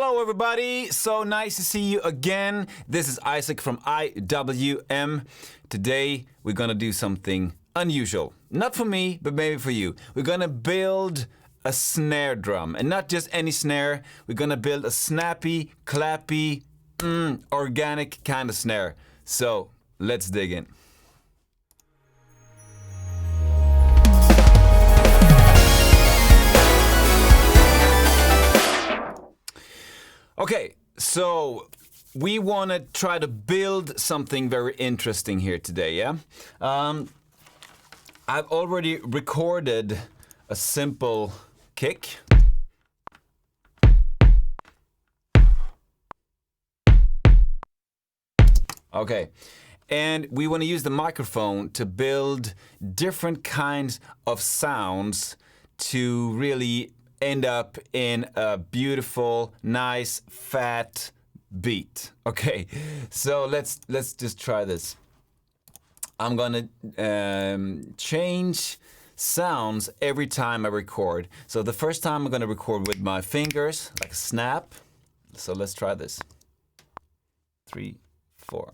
Hello, everybody. So nice to see you again. This is Isaac from IWM. Today, we're going to do something unusual. Not for me, but maybe for you. We're going to build a snare drum. And not just any snare. We're going to build a snappy, clappy, organic kind of snare. So, let's dig in. Okay, so we want to try to build something very interesting here today, yeah? I've already recorded a simple kick. Okay, and we want to use the microphone to build different kinds of sounds to really end up in a beautiful, nice, fat beat. Okay, so let's just try this. I'm gonna change sounds every time I record. So the first time I'm gonna record with my fingers, like a snap. So let's try this. 3, 4.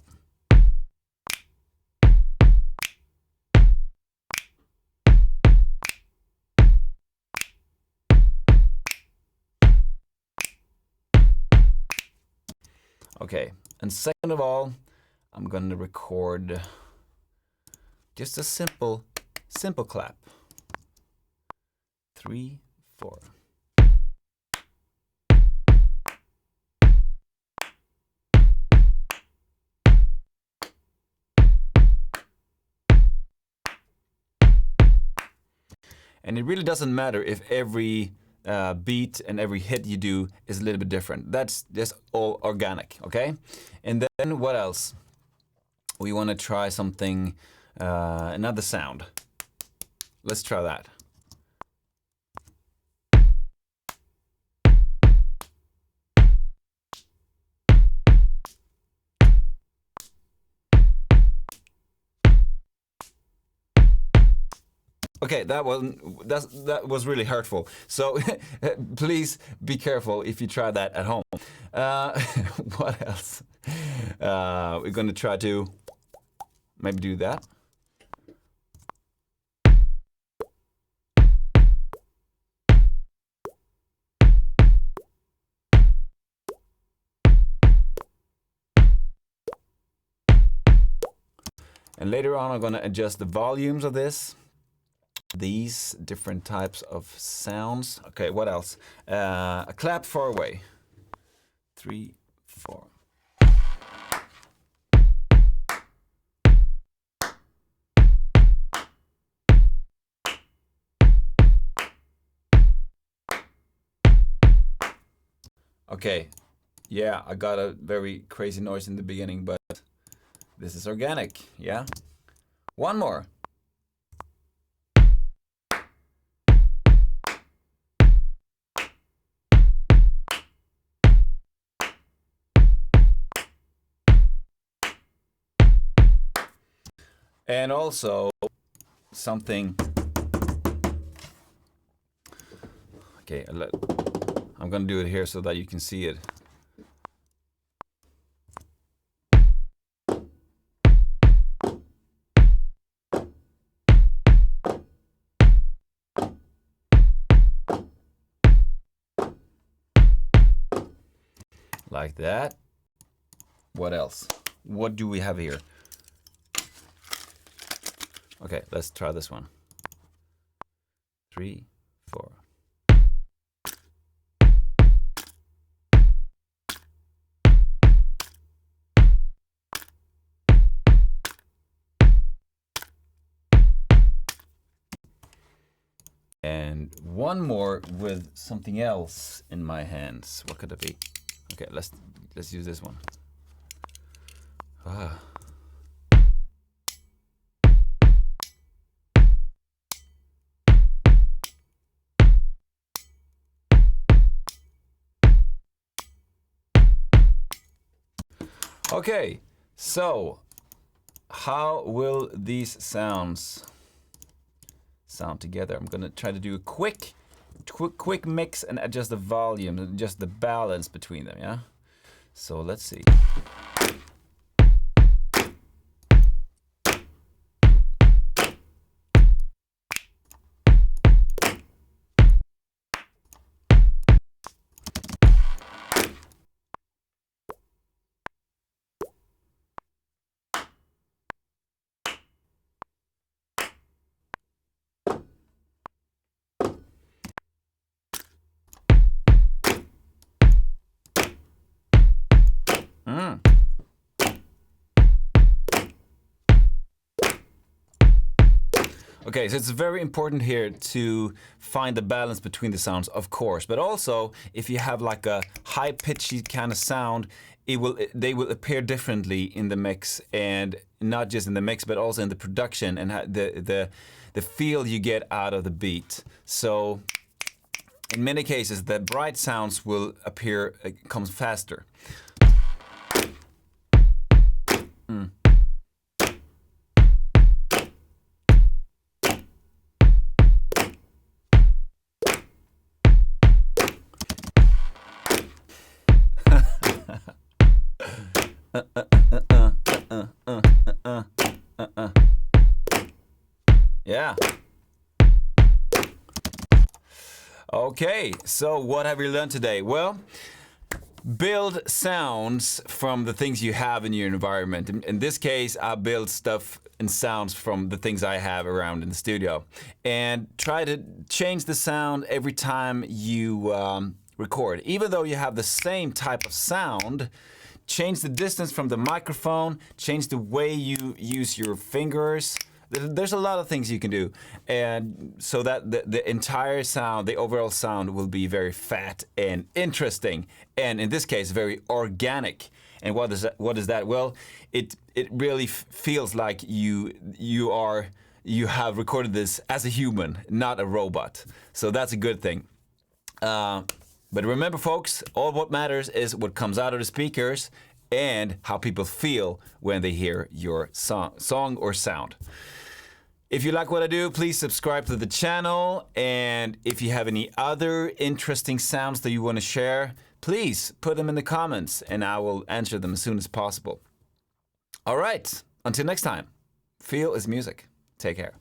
Okay, and second of all, I'm going to record just a simple clap. 3, 4. And it really doesn't matter if every beat and every hit you do is a little bit different. That's just all organic, okay? And then what else? We want to try something, another sound. Let's try that. Okay, that was really hurtful. So please be careful if you try that at home. What else? We're going to try to maybe do that. And later on, I'm going to adjust the volumes of this. These different types of sounds. Okay, what else? A clap far away. 3, 4. Okay, yeah, I got a very crazy noise in the beginning, but this is organic, yeah? One more. And also something. Okay, I'm gonna do it here so that you can see it. Like that. What else? What do we have here? Okay, let's try this one. 3, 4. And one more with something else in my hands. What could it be? Okay, let's use this one. Ah. Okay, so how will these sounds sound together? I'm gonna try to do a quick quick mix and adjust the volume, adjust the balance between them, yeah? So let's see. Okay, so it's very important here to find the balance between the sounds, of course, but also if you have like a high-pitchy kind of sound, they will appear differently in the mix, and not just in the mix, but also in the production and the feel you get out of the beat. So in many cases, the bright sounds will appear, comes faster. Yeah. Okay, so what have we learned today? Well, build sounds from the things you have in your environment. In this case, I build stuff and sounds from the things I have around in the studio. And try to change the sound every time you record. Even though you have the same type of sound, change the distance from the microphone, change the way you use your fingers. There's a lot of things you can do, and so that the entire sound, the overall sound, will be very fat and interesting, and in this case, very organic. And what is that? Well, it really feels like you have recorded this as a human, not a robot. So that's a good thing. But remember, folks, all what matters is what comes out of the speakers and how people feel when they hear your song or sound. If you like what I do, please subscribe to the channel. And if you have any other interesting sounds that you want to share, please put them in the comments and I will answer them as soon as possible. All right, until next time, feel is music. Take care.